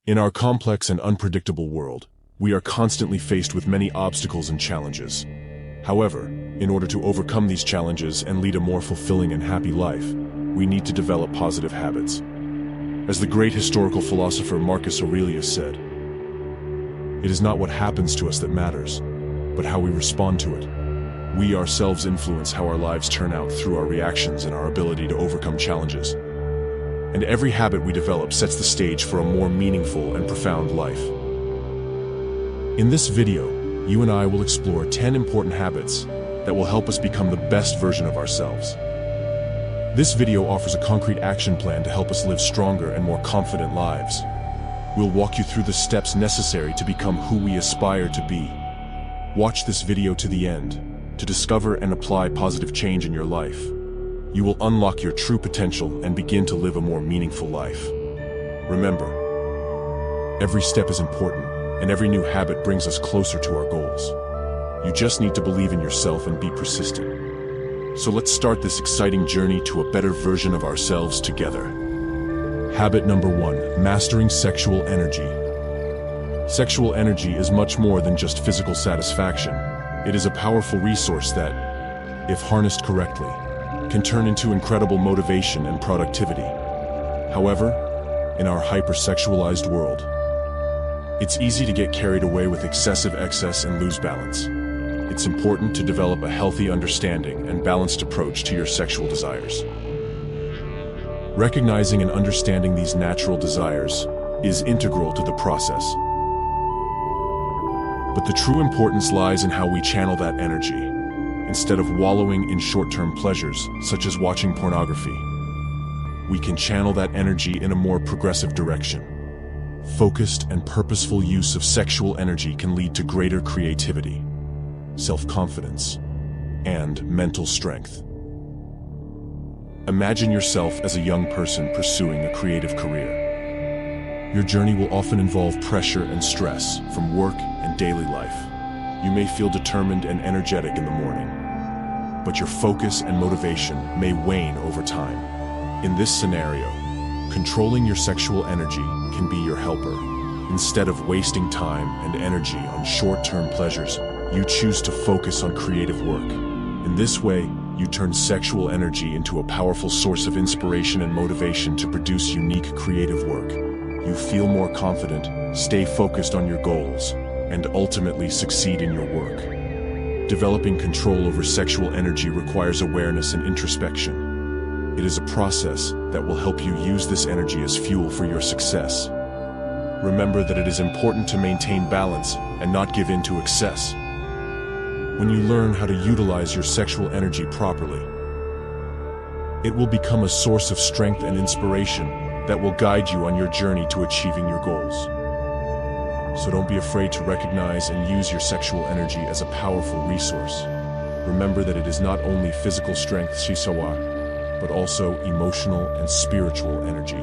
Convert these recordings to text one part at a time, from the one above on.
In our complex and unpredictable world, we are constantly faced with many obstacles and challenges. However, in order to overcome these challenges and lead a more fulfilling and happy life, we need to develop positive habits. As the great historical philosopher Marcus Aurelius said, "It is not what happens to us that matters, but how we respond to it." We ourselves influence how our lives turn out through our reactions and our ability to overcome challenges. And every habit we develop sets the stage for a more meaningful and profound life. In this video, you and I will explore 10 important habits that will help us become the best version of ourselves. This video offers a concrete action plan to help us live stronger and more confident lives. We'll walk you through the steps necessary to become who we aspire to be. Watch this video to the end to discover and apply positive change in your life. You will unlock your true potential and begin to live a more meaningful life. Remember, every step is important, and every new habit brings us closer to our goals. You just need to believe in yourself and be persistent. So let's start this exciting journey to a better version of ourselves together. Habit number 1, mastering sexual energy. Sexual energy is much more than just physical satisfaction. It is a powerful resource that, if harnessed correctly, can turn into incredible motivation and productivity. However, in our hypersexualized world, it's easy to get carried away with excessive excess and lose balance. It's important to develop a healthy understanding and balanced approach to your sexual desires. Recognizing and understanding these natural desires is integral to the process. But the true importance lies in how we channel that energy. Instead of wallowing in short-term pleasures, such as watching pornography, we can channel that energy in a more progressive direction. Focused and purposeful use of sexual energy can lead to greater creativity, self-confidence, and mental strength. Imagine yourself as a young person pursuing a creative career. Your journey will often involve pressure and stress from work and daily life. You may feel determined and energetic in the morning, but your focus and motivation may wane over time. In this scenario, controlling your sexual energy can be your helper. Instead of wasting time and energy on short-term pleasures, you choose to focus on creative work. In this way, you turn sexual energy into a powerful source of inspiration and motivation to produce unique creative work. You feel more confident, stay focused on your goals, and ultimately succeed in your work. Developing control over sexual energy requires awareness and introspection. It is a process that will help you use this energy as fuel for your success. Remember that it is important to maintain balance and not give in to excess. When you learn how to utilize your sexual energy properly, it will become a source of strength and inspiration that will guide you on your journey to achieving your goals. So don't be afraid to recognize and use your sexual energy as a powerful resource. Remember that it is not only physical strength, but also emotional and spiritual energy.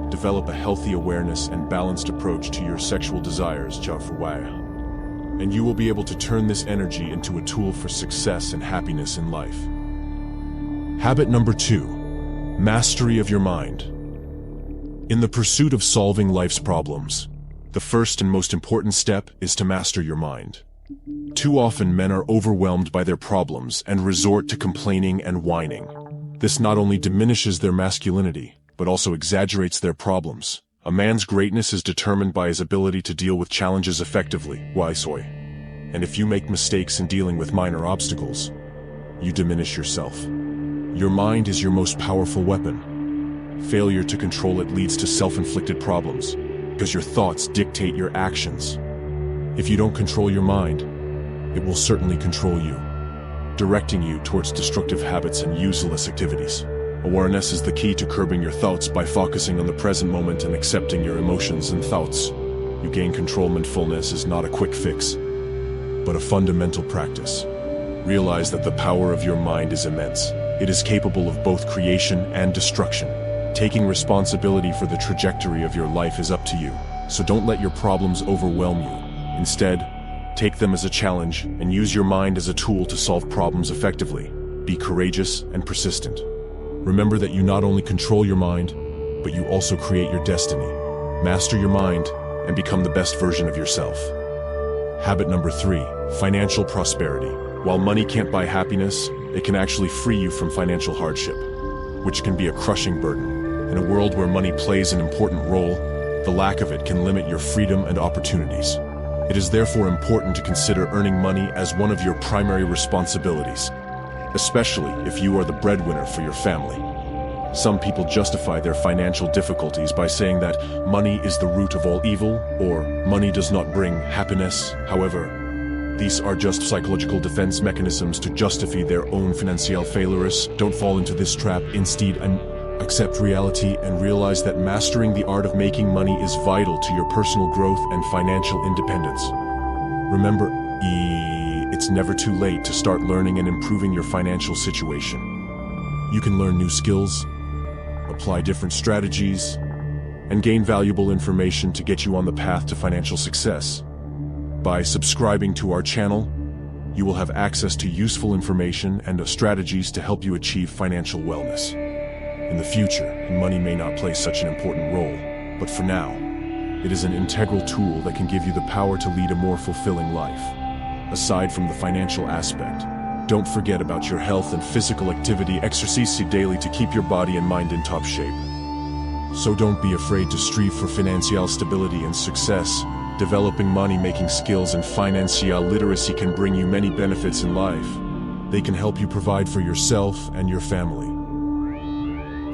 Develop a healthy awareness and balanced approach to your sexual desires, and you will be able to turn this energy into a tool for success and happiness in life. Habit number 2, mastery of your mind. In the pursuit of solving life's problems, the first and most important step is to master your mind. Too often men are overwhelmed by their problems and resort to complaining and whining. This not only diminishes their masculinity, but also exaggerates their problems. A man's greatness is determined by his ability to deal with challenges effectively. And if you make mistakes in dealing with minor obstacles, you diminish yourself. Your mind is your most powerful weapon. Failure to control it leads to self-inflicted problems, because your thoughts dictate your actions. If you don't control your mind, it will certainly control you, directing you towards destructive habits and useless activities. Awareness is the key to curbing your thoughts. By focusing on the present moment and accepting your emotions and thoughts, you gain control. Mindfulness is not a quick fix, but a fundamental practice. Realize that the power of your mind is immense. It is capable of both creation and destruction. Taking responsibility for the trajectory of your life is up to you, so don't let your problems overwhelm you. Instead, take them as a challenge and use your mind as a tool to solve problems effectively. Be courageous and persistent. Remember that you not only control your mind, but you also create your destiny. Master your mind and become the best version of yourself. Habit number 3, financial prosperity. While money can't buy happiness, it can actually free you from financial hardship, which can be a crushing burden. In a world where money plays an important role, the lack of it can limit your freedom and opportunities. It is therefore important to consider earning money as one of your primary responsibilities, especially if you are the breadwinner for your family. Some people justify their financial difficulties by saying that money is the root of all evil, or money does not bring happiness. However, these are just psychological defense mechanisms to justify their own financial failures. Don't fall into this trap. Instead, accept reality and realize that mastering the art of making money is vital to your personal growth and financial independence. Remember, it's never too late to start learning and improving your financial situation. You can learn new skills, apply different strategies, and gain valuable information to get you on the path to financial success. By subscribing to our channel, you will have access to useful information and strategies to help you achieve financial wellness. In the future, money may not play such an important role, but for now, it is an integral tool that can give you the power to lead a more fulfilling life. Aside from the financial aspect, don't forget about your health and physical activity. Exercise daily to keep your body and mind in top shape. So don't be afraid to strive for financial stability and success. Developing money-making skills and financial literacy can bring you many benefits in life. They can help you provide for yourself and your family,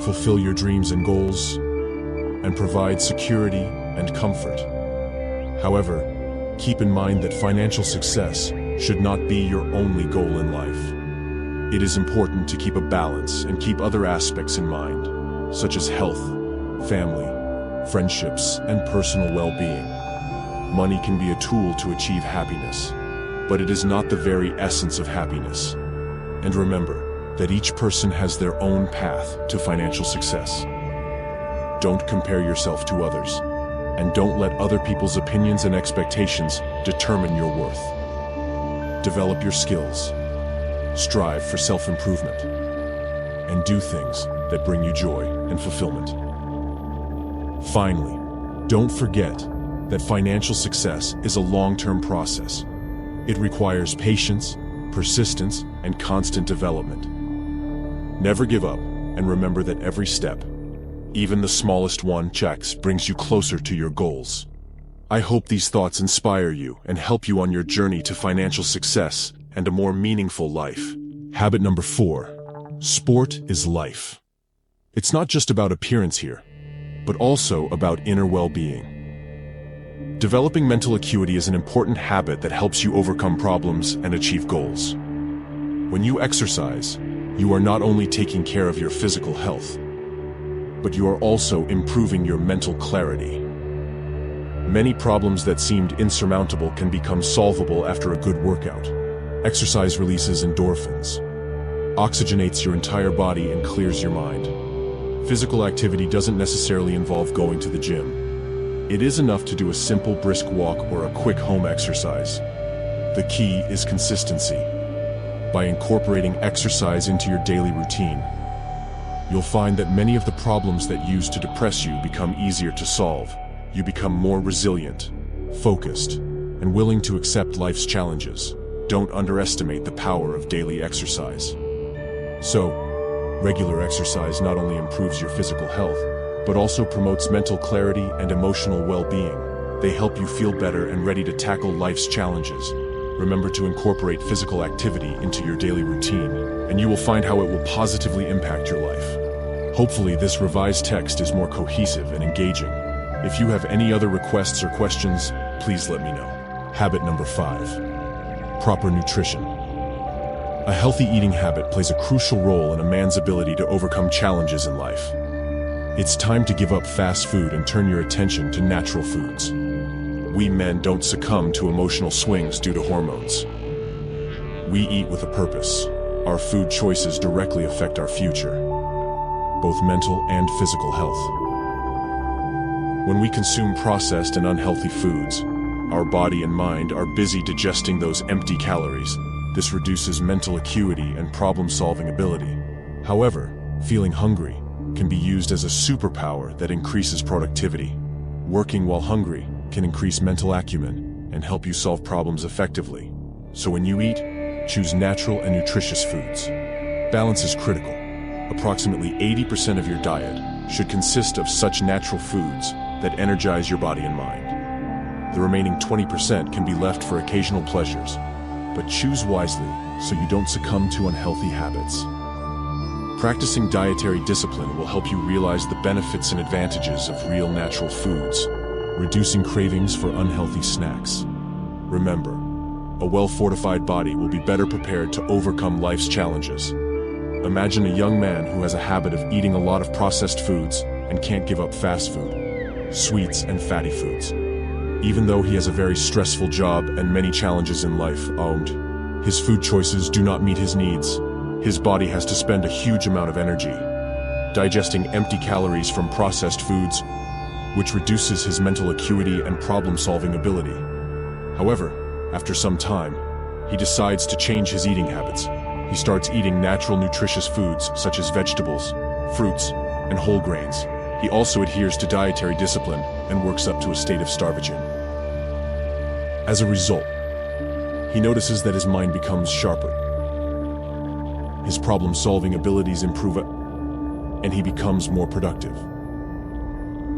fulfill your dreams and goals, and provide security and comfort. However, keep in mind that financial success should not be your only goal in life. It is important to keep a balance and keep other aspects in mind, such as health, family, friendships, and personal well-being. Money can be a tool to achieve happiness, but it is not the very essence of happiness. And remember that each person has their own path to financial success. Don't compare yourself to others, and don't let other people's opinions and expectations determine your worth. Develop your skills, strive for self-improvement, and do things that bring you joy and fulfillment. Finally, don't forget that financial success is a long-term process. It requires patience, persistence, and constant development. Never give up, and remember that every step, even the smallest one, brings you closer to your goals. I hope these thoughts inspire you and help you on your journey to financial success and a more meaningful life. Habit number 4, sport is life. It's not just about appearance here, but also about inner well-being. Developing mental acuity is an important habit that helps you overcome problems and achieve goals. When you exercise, you are not only taking care of your physical health, but you are also improving your mental clarity. Many problems that seemed insurmountable can become solvable after a good workout. Exercise releases endorphins, oxygenates your entire body, and clears your mind. Physical activity doesn't necessarily involve going to the gym. It is enough to do a simple brisk walk or a quick home exercise. The key is consistency. By incorporating exercise into your daily routine, you'll find that many of the problems that used to depress you become easier to solve. You become more resilient, focused, and willing to accept life's challenges. Don't underestimate the power of daily exercise. So, regular exercise not only improves your physical health, but also promotes mental clarity and emotional well-being. They help you feel better and ready to tackle life's challenges. Remember to incorporate physical activity into your daily routine, and you will find how it will positively impact your life. Hopefully, this revised text is more cohesive and engaging. If you have any other requests or questions, please let me know. Habit number 5, proper nutrition. A healthy eating habit plays a crucial role in a man's ability to overcome challenges in life. It's time to give up fast food and turn your attention to natural foods. We men don't succumb to emotional swings due to hormones. We eat with a purpose. Our food choices directly affect our future, both mental and physical health. When we consume processed and unhealthy foods, our body and mind are busy digesting those empty calories. This reduces mental acuity and problem-solving ability. However, feeling hungry can be used as a superpower that increases productivity. Working while hungry can increase mental acumen and help you solve problems effectively. So when you eat, choose natural and nutritious foods. Balance is critical. Approximately 80% of your diet should consist of such natural foods that energize your body and mind. The remaining 20% can be left for occasional pleasures, but choose wisely so you don't succumb to unhealthy habits. Practicing dietary discipline will help you realize the benefits and advantages of real natural foods, reducing cravings for unhealthy snacks. Remember, a well-fortified body will be better prepared to overcome life's challenges. Imagine a young man who has a habit of eating a lot of processed foods and can't give up fast food, sweets, and fatty foods. Even though he has a very stressful job and many challenges in life, his food choices do not meet his needs. His body has to spend a huge amount of energy digesting empty calories from processed foods, which reduces his mental acuity and problem-solving ability. However, after some time, he decides to change his eating habits. He starts eating natural, nutritious foods such as vegetables, fruits, and whole grains. He also adheres to dietary discipline and works up to a state of starvation. As a result, he notices that his mind becomes sharper. His problem-solving abilities improve, and he becomes more productive.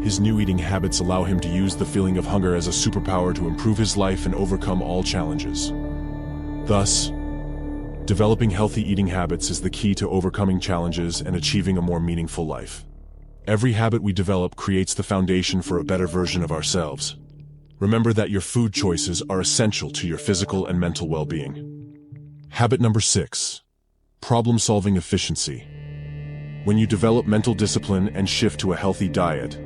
His new eating habits allow him to use the feeling of hunger as a superpower to improve his life and overcome all challenges. Thus, developing healthy eating habits is the key to overcoming challenges and achieving a more meaningful life. Every habit we develop creates the foundation for a better version of ourselves. Remember that your food choices are essential to your physical and mental well-being. Habit number 6. Problem-solving efficiency. When you develop mental discipline and shift to a healthy diet,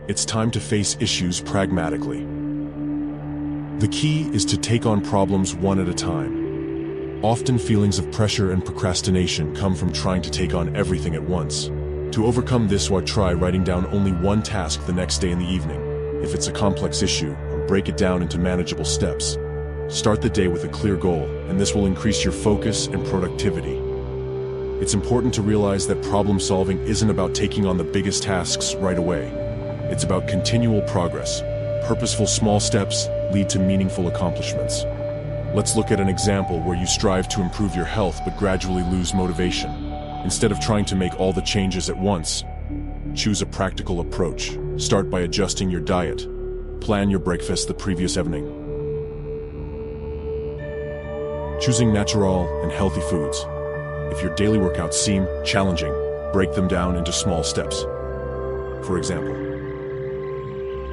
it's time to face issues pragmatically. The key is to take on problems one at a time. Often feelings of pressure and procrastination come from trying to take on everything at once. To overcome this, try writing down only one task the next day in the evening. If it's a complex issue, break it down into manageable steps. Start the day with a clear goal, and this will increase your focus and productivity. It's important to realize that problem solving isn't about taking on the biggest tasks right away. It's about continual progress. Purposeful small steps lead to meaningful accomplishments. Let's look at an example where you strive to improve your health but gradually lose motivation. Instead of trying to make all the changes at once, choose a practical approach. Start by adjusting your diet. Plan your breakfast the previous evening. Choosing natural and healthy foods. If your daily workouts seem challenging, break them down into small steps. For example,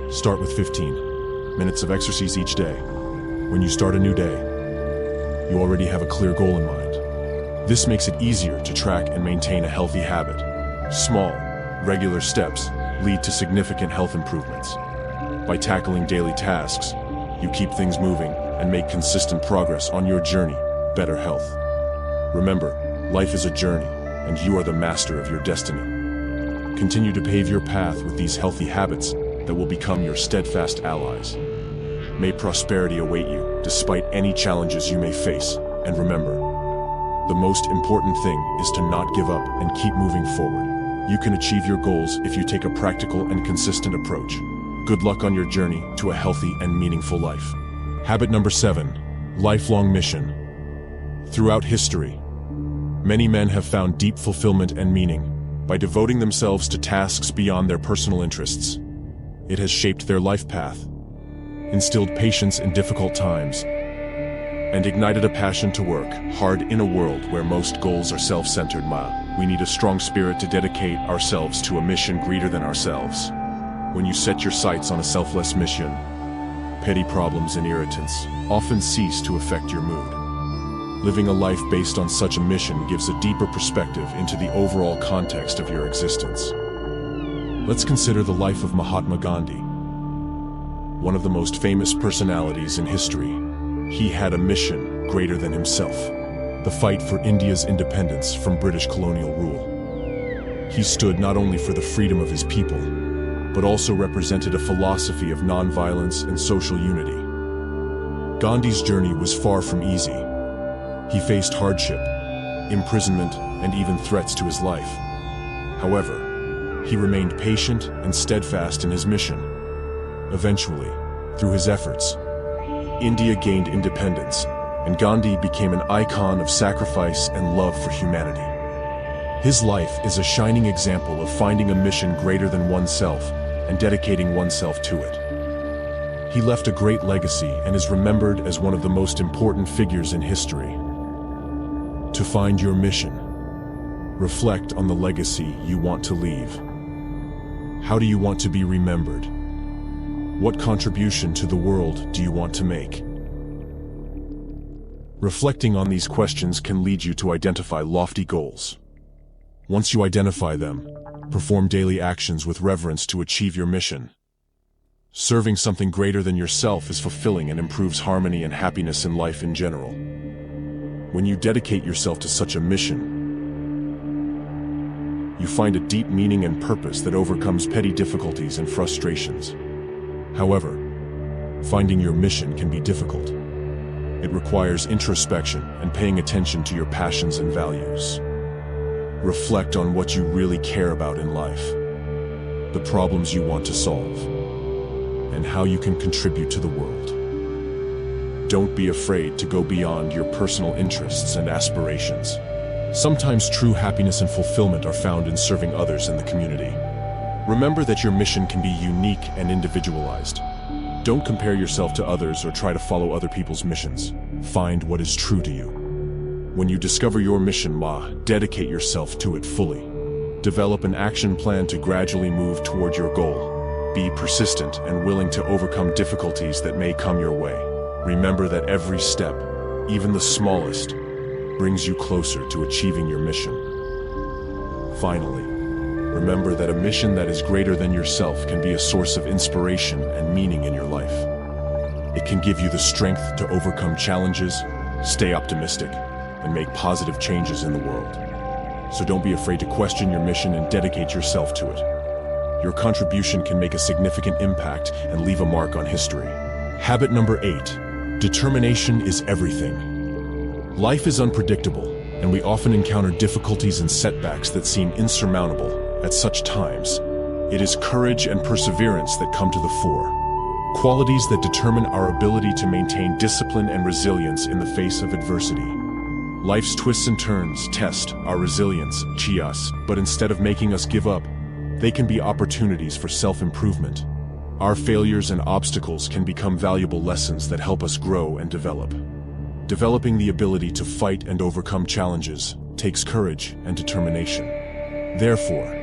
start with 15 minutes of exercise each day. When you start a new day, you already have a clear goal in mind. This makes it easier to track and maintain a healthy habit. Small, regular steps lead to significant health improvements. By tackling daily tasks, you keep things moving and make consistent progress on your journey, better health. Remember, life is a journey, and you are the master of your destiny. Continue to pave your path with these healthy habits that will become your steadfast allies. May prosperity await you, despite any challenges you may face. And remember, the most important thing is to not give up and keep moving forward. You can achieve your goals if you take a practical and consistent approach. Good luck on your journey to a healthy and meaningful life. Habit number 7. Lifelong mission. Throughout history, many men have found deep fulfillment and meaning by devoting themselves to tasks beyond their personal interests. It has shaped their life path, instilled patience in difficult times, and ignited a passion to work hard in a world where most goals are self-centered. We need a strong spirit to dedicate ourselves to a mission greater than ourselves. When you set your sights on a selfless mission, petty problems and irritants often cease to affect your mood. Living a life based on such a mission gives a deeper perspective into the overall context of your existence. Let's consider the life of Mahatma Gandhi, one of the most famous personalities in history. He had a mission greater than himself: the fight for India's independence from British colonial rule. He stood not only for the freedom of his people, but also represented a philosophy of nonviolence and social unity. Gandhi's journey was far from easy. He faced hardship, imprisonment, and even threats to his life. However, he remained patient and steadfast in his mission. Eventually, through his efforts, India gained independence, and Gandhi became an icon of sacrifice and love for humanity. His life is a shining example of finding a mission greater than oneself and dedicating oneself to it. He left a great legacy and is remembered as one of the most important figures in history. To find your mission, reflect on the legacy you want to leave. How do you want to be remembered? What contribution to the world do you want to make? Reflecting on these questions can lead you to identify lofty goals. Once you identify them, perform daily actions with reverence to achieve your mission. Serving something greater than yourself is fulfilling and improves harmony and happiness in life in general. When you dedicate yourself to such a mission, you find a deep meaning and purpose that overcomes petty difficulties and frustrations. However, finding your mission can be difficult. It requires introspection and paying attention to your passions and values. Reflect on what you really care about in life, the problems you want to solve, and how you can contribute to the world. Don't be afraid to go beyond your personal interests and aspirations. Sometimes true happiness and fulfillment are found in serving others in the community. Remember that your mission can be unique and individualized. Don't compare yourself to others or try to follow other people's missions. Find what is true to you. When you discover your mission, dedicate yourself to it fully. Develop an action plan to gradually move toward your goal. Be persistent and willing to overcome difficulties that may come your way. Remember that every step, even the smallest, brings you closer to achieving your mission. Finally, remember that a mission that is greater than yourself can be a source of inspiration and meaning in your life. It can give you the strength to overcome challenges, stay optimistic, and make positive changes in the world. So don't be afraid to question your mission and dedicate yourself to it. Your contribution can make a significant impact and leave a mark on history. Habit number 8. Determination is everything. Life is unpredictable, and we often encounter difficulties and setbacks that seem insurmountable. At such times, it is courage and perseverance that come to the fore, qualities that determine our ability to maintain discipline and resilience in the face of adversity. Life's twists and turns test our resilience, but instead of making us give up, they can be opportunities for self-improvement. Our failures and obstacles can become valuable lessons that help us grow and develop. Developing the ability to fight and overcome challenges takes courage and determination. Therefore,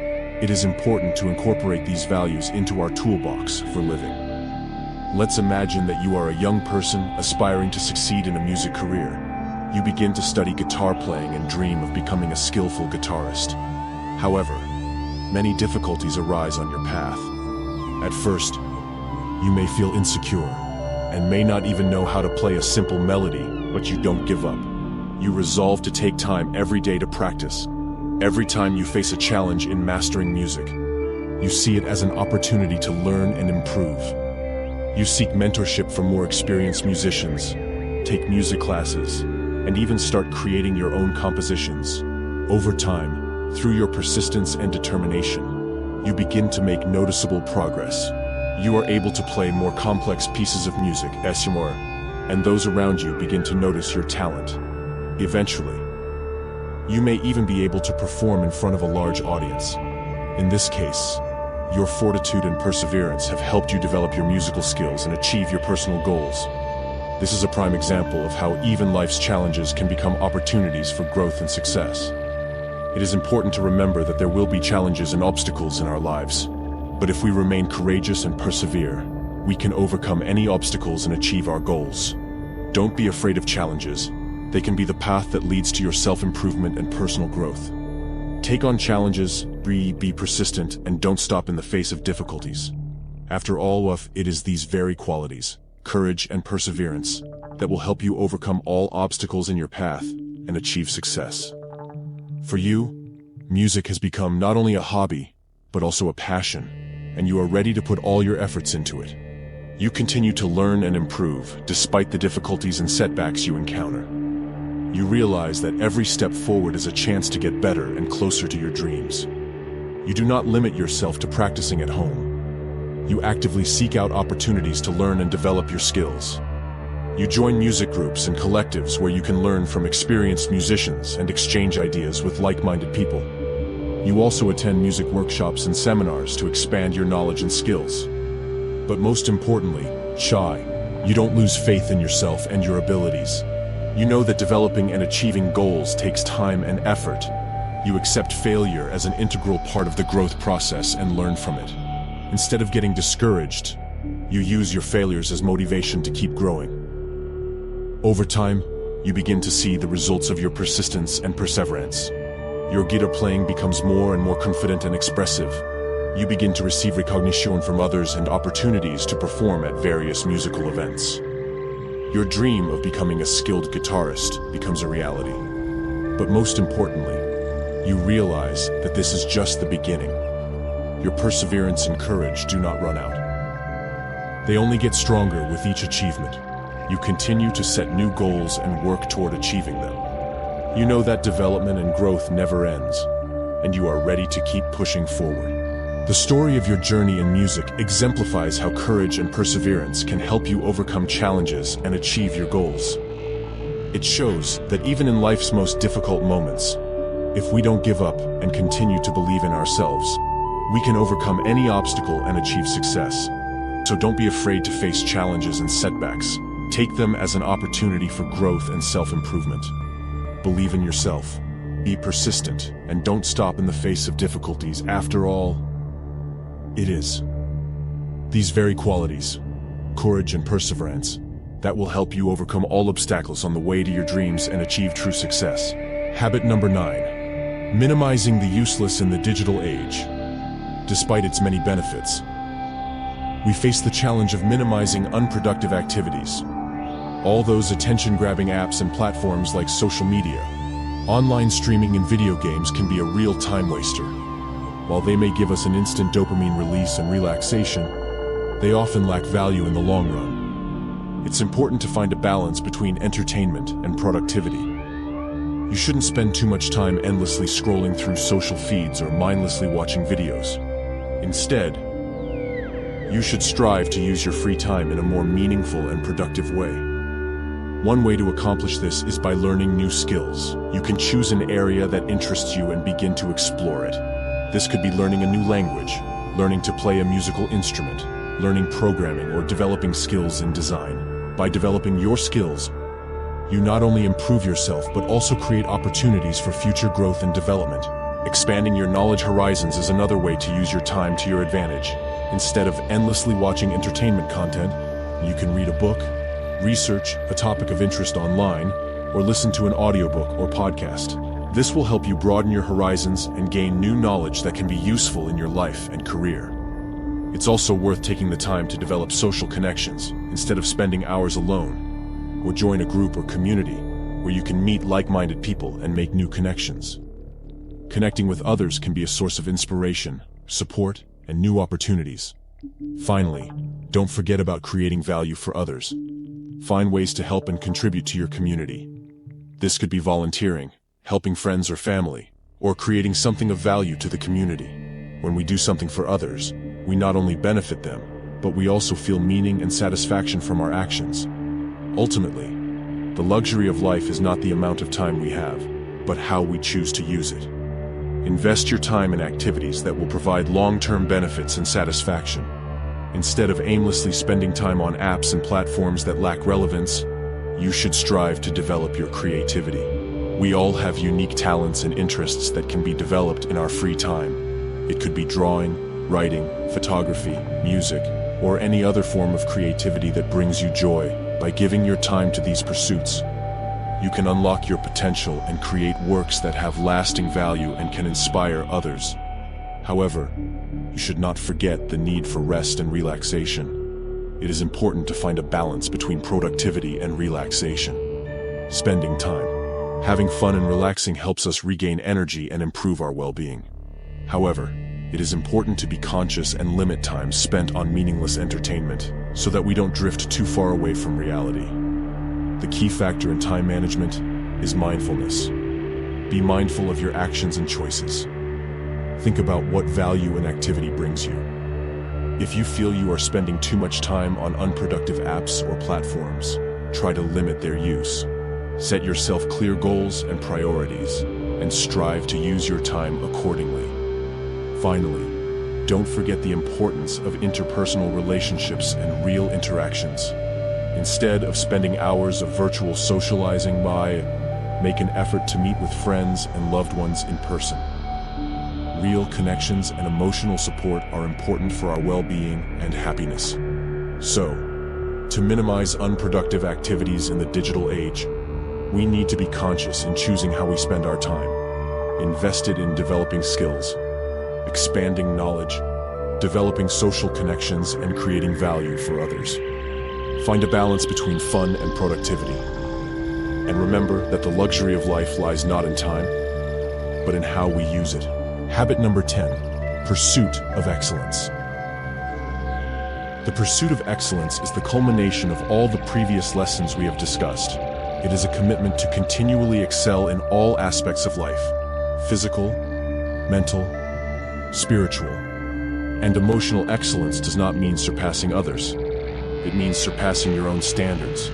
it is important to incorporate these values into our toolbox for living. Let's imagine that you are a young person aspiring to succeed in a music career. You begin to study guitar playing and dream of becoming a skillful guitarist. However, many difficulties arise on your path. At first, you may feel insecure and may not even know how to play a simple melody, but you don't give up. You resolve to take time every day to practice. Every time you face a challenge in mastering music, you see it as an opportunity to learn and improve. You seek mentorship from more experienced musicians, take music classes, and even start creating your own compositions. Over time, through your persistence and determination, you begin to make noticeable progress. You are able to play more complex pieces of music, and those around you begin to notice your talent. Eventually, you may even be able to perform in front of a large audience. In this case, your fortitude and perseverance have helped you develop your musical skills and achieve your personal goals. This is a prime example of how even life's challenges can become opportunities for growth and success. It is important to remember that there will be challenges and obstacles in our lives. But if we remain courageous and persevere, we can overcome any obstacles and achieve our goals. Don't be afraid of challenges. They can be the path that leads to your self-improvement and personal growth. Take on challenges, be persistent, and don't stop in the face of difficulties. After all, it is these very qualities, courage and perseverance, that will help you overcome all obstacles in your path and achieve success. For you, music has become not only a hobby, but also a passion, and you are ready to put all your efforts into it. You continue to learn and improve, despite the difficulties and setbacks you encounter. You realize that every step forward is a chance to get better and closer to your dreams. You do not limit yourself to practicing at home. You actively seek out opportunities to learn and develop your skills. You join music groups and collectives where you can learn from experienced musicians and exchange ideas with like-minded people. You also attend music workshops and seminars to expand your knowledge and skills. But most importantly, you don't lose faith in yourself and your abilities. You know that developing and achieving goals takes time and effort. You accept failure as an integral part of the growth process and learn from it. Instead of getting discouraged, you use your failures as motivation to keep growing. Over time, you begin to see the results of your persistence and perseverance. Your guitar playing becomes more and more confident and expressive. You begin to receive recognition from others and opportunities to perform at various musical events. Your dream of becoming a skilled guitarist becomes a reality. But most importantly, you realize that this is just the beginning. Your perseverance and courage do not run out. They only get stronger with each achievement. You continue to set new goals and work toward achieving them. You know that development and growth never ends, and you are ready to keep pushing forward. The story of your journey in music exemplifies how courage and perseverance can help you overcome challenges and achieve your goals. It shows that even in life's most difficult moments, if we don't give up and continue to believe in ourselves, we can overcome any obstacle and achieve success. So don't be afraid to face challenges and setbacks. Take them as an opportunity for growth and self-improvement. Believe in yourself, be persistent, and don't stop in the face of difficulties. After all, it is these very qualities, courage and perseverance, that will help you overcome all obstacles on the way to your dreams and achieve true success. Habit number 9. Minimizing the useless in the digital age. Despite its many benefits, we face the challenge of minimizing unproductive activities. All those attention-grabbing apps and platforms like social media, online streaming and video games can be a real time waster. While they may give us an instant dopamine release and relaxation, they often lack value in the long run. It's important to find a balance between entertainment and productivity. You shouldn't spend too much time endlessly scrolling through social feeds or mindlessly watching videos. Instead, you should strive to use your free time in a more meaningful and productive way. One way to accomplish this is by learning new skills. You can choose an area that interests you and begin to explore it. This could be learning a new language, learning to play a musical instrument, learning programming, or developing skills in design. By developing your skills, you not only improve yourself but also create opportunities for future growth and development. Expanding your knowledge horizons is another way to use your time to your advantage. Instead of endlessly watching entertainment content, you can read a book, research a topic of interest online, or listen to an audiobook or podcast. This will help you broaden your horizons and gain new knowledge that can be useful in your life and career. It's also worth taking the time to develop social connections instead of spending hours alone, or join a group or community where you can meet like-minded people and make new connections. Connecting with others can be a source of inspiration, support, and new opportunities. Finally, don't forget about creating value for others. Find ways to help and contribute to your community. This could be volunteering, helping friends or family, or creating something of value to the community. When we do something for others, we not only benefit them, but we also feel meaning and satisfaction from our actions. Ultimately, the luxury of life is not the amount of time we have, but how we choose to use it. Invest your time in activities that will provide long-term benefits and satisfaction. Instead of aimlessly spending time on apps and platforms that lack relevance, you should strive to develop your creativity. We all have unique talents and interests that can be developed in our free time. It could be drawing, writing, photography, music, or any other form of creativity that brings you joy. By giving your time to these pursuits, you can unlock your potential and create works that have lasting value and can inspire others. However, you should not forget the need for rest and relaxation. It is important to find a balance between productivity and relaxation. Spending time, having fun and relaxing helps us regain energy and improve our well-being. However, it is important to be conscious and limit time spent on meaningless entertainment so that we don't drift too far away from reality. The key factor in time management is mindfulness. Be mindful of your actions and choices. Think about what value an activity brings you. If you feel you are spending too much time on unproductive apps or platforms, try to limit their use. Set yourself clear goals and priorities, and strive to use your time accordingly. Finally, don't forget the importance of interpersonal relationships and real interactions. Instead of spending hours of virtual socializing, make an effort to meet with friends and loved ones in person. Real connections and emotional support are important for our well-being and happiness. So, to minimize unproductive activities in the digital age, we need to be conscious in choosing how we spend our time. Invested in developing skills, expanding knowledge, developing social connections, and creating value for others. Find a balance between fun and productivity. And remember that the luxury of life lies not in time, but in how we use it. Habit number 10, pursuit of excellence. The pursuit of excellence is the culmination of all the previous lessons we have discussed. It is a commitment to continually excel in all aspects of life: physical, mental, spiritual. And emotional excellence does not mean surpassing others. It means surpassing your own standards.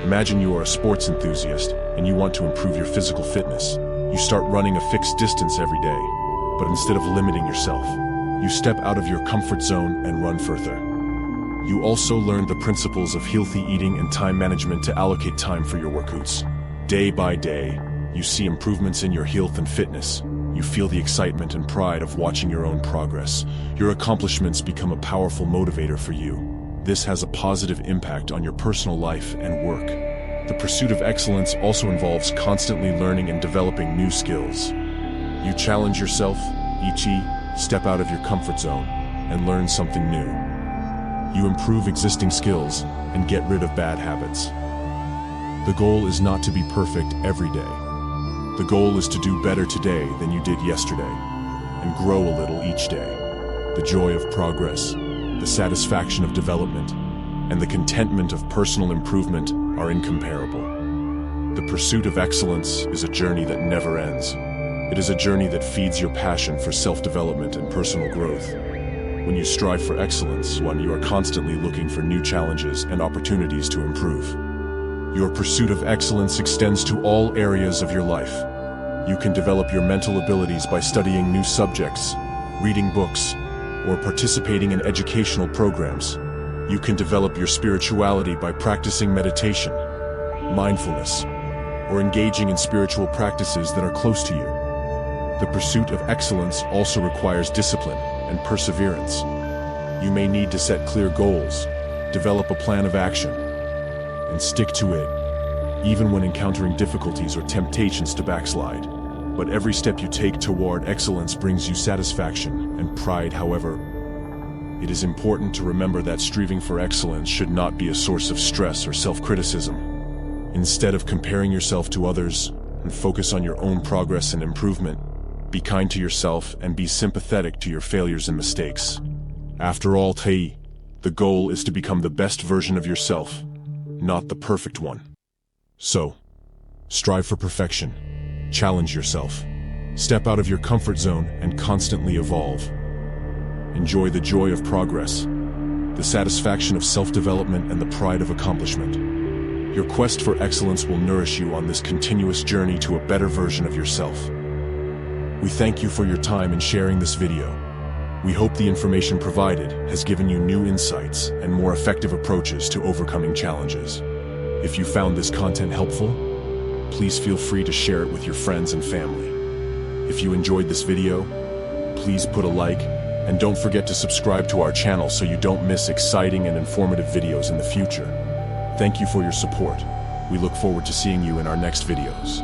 Imagine you are a sports enthusiast and you want to improve your physical fitness. You start running a fixed distance every day, but instead of limiting yourself, you step out of your comfort zone and run further. You also learn the principles of healthy eating and time management to allocate time for your workouts. Day by day, you see improvements in your health and fitness. You feel the excitement and pride of watching your own progress. Your accomplishments become a powerful motivator for you. This has a positive impact on your personal life and work. The pursuit of excellence also involves constantly learning and developing new skills. You challenge yourself, step out of your comfort zone, and learn something new. You improve existing skills and get rid of bad habits. The goal is not to be perfect every day. The goal is to do better today than you did yesterday, and grow a little each day. The joy of progress, the satisfaction of development, and the contentment of personal improvement are incomparable. The pursuit of excellence is a journey that never ends. It is a journey that feeds your passion for self-development and personal growth. When you strive for excellence, you are constantly looking for new challenges and opportunities to improve. Your pursuit of excellence extends to all areas of your life. You can develop your mental abilities by studying new subjects, reading books, or participating in educational programs. You can develop your spirituality by practicing meditation, mindfulness, or engaging in spiritual practices that are close to you. The pursuit of excellence also requires discipline and perseverance. You may need to set clear goals, develop a plan of action, and stick to it, even when encountering difficulties or temptations to backslide. But every step you take toward excellence brings you satisfaction and pride. However, it is important to remember that striving for excellence should not be a source of stress or self-criticism. Instead of comparing yourself to others and focus on your own progress and improvement, be kind to yourself and be sympathetic to your failures and mistakes. After all, the goal is to become the best version of yourself, not the perfect one. So, strive for perfection, challenge yourself, step out of your comfort zone and constantly evolve. Enjoy the joy of progress, the satisfaction of self-development and the pride of accomplishment. Your quest for excellence will nourish you on this continuous journey to a better version of yourself. We thank you for your time in sharing this video. We hope the information provided has given you new insights and more effective approaches to overcoming challenges. If you found this content helpful, please feel free to share it with your friends and family. If you enjoyed this video, please put a like, and don't forget to subscribe to our channel so you don't miss exciting and informative videos in the future. Thank you for your support. We look forward to seeing you in our next videos.